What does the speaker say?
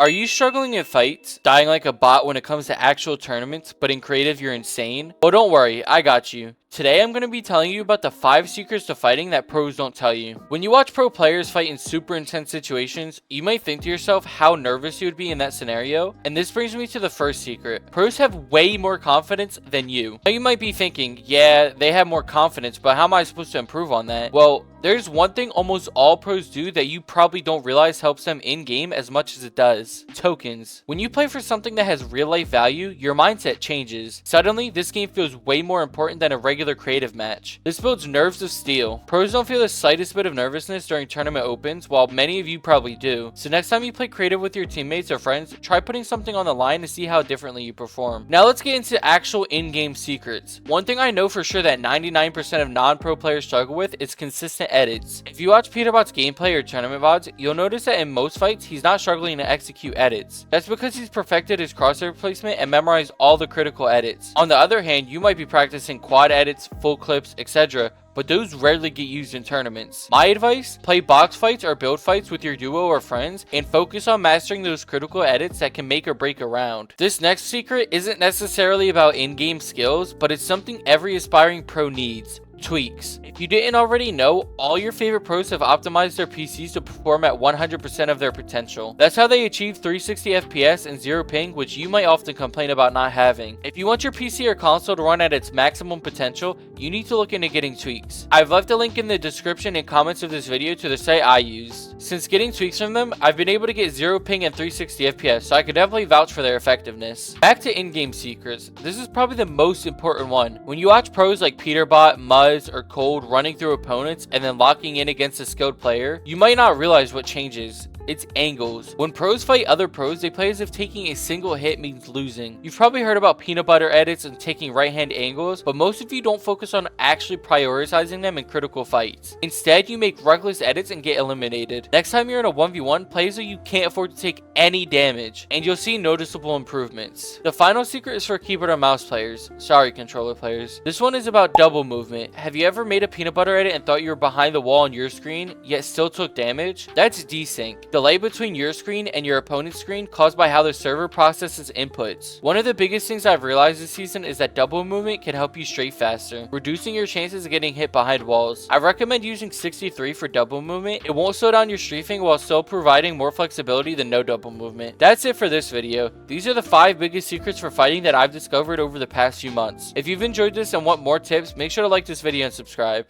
Are you struggling in fights, dying like a bot when it comes to actual tournaments, but in creative you're insane? Well, don't worry, I got you. Today I'm going to be telling you about the 5 secrets to fighting that pros don't tell you. When you watch pro players fight in super intense situations, you might think to yourself how nervous you would be in that scenario, and this brings me to the first secret. Pros have way more confidence than you. Now you might be thinking, yeah, they have more confidence, but how am I supposed to improve on that? Well, there's one thing almost all pros do that you probably don't realize helps them in-game as much as it does. Tokens. When you play for something that has real-life value, your mindset changes. Suddenly, this game feels way more important than a regular creative match. This builds nerves of steel. Pros don't feel the slightest bit of nervousness during tournament opens, while many of you probably do. So next time you play creative with your teammates or friends, try putting something on the line to see how differently you perform. Now let's get into actual in-game secrets. One thing I know for sure that 99% of non-pro players struggle with is consistent edits. If you watch Peterbot's gameplay or tournament VODs, you'll notice that in most fights, he's not struggling to execute edits. That's because he's perfected his crosshair placement and memorized all the critical edits. On the other hand, you might be practicing quad edits, full clips, etc., but those rarely get used in tournaments. My advice, play box fights or build fights with your duo or friends and focus on mastering those critical edits that can make or break a round. This next secret isn't necessarily about in-game skills, but it's something every aspiring pro needs. Tweaks. If you didn't already know, all your favorite pros have optimized their PCs to perform at 100% of their potential. That's how they achieve 360 FPS and 0 ping, which you might often complain about not having. If you want your PC or console to run at its maximum potential, you need to look into getting tweaks. I've left a link in the description and comments of this video to the site I used. Since getting tweaks from them, I've been able to get 0 ping and 360 FPS, so I could definitely vouch for their effectiveness. Back to in-game secrets. This is probably the most important one. When you watch pros like Peterbot, Muzz, or Cold running through opponents and then locking in against a skilled player, you might not realize what changes. It's angles. When pros fight other pros, they play as if taking a single hit means losing. You've probably heard about peanut butter edits and taking right hand angles, but most of you don't focus on actually prioritizing them in critical fights. Instead, you make reckless edits and get eliminated. Next time you're in a 1v1, play as though you can't afford to take any damage, and you'll see noticeable improvements. The final secret is for keyboard and mouse players. Sorry, controller players. This one is about double movement. Have you ever made a peanut butter edit and thought you were behind the wall on your screen, yet still took damage? That's desync. Delay between your screen and your opponent's screen caused by how the server processes inputs. One of the biggest things I've realized this season is that double movement can help you strafe faster, reducing your chances of getting hit behind walls. I recommend using 63 for double movement. It won't slow down your strafing while still providing more flexibility than no double movement. That's it for this video. These are the 5 biggest secrets for fighting that I've discovered over the past few months. If you've enjoyed this and want more tips, make sure to like this video and subscribe.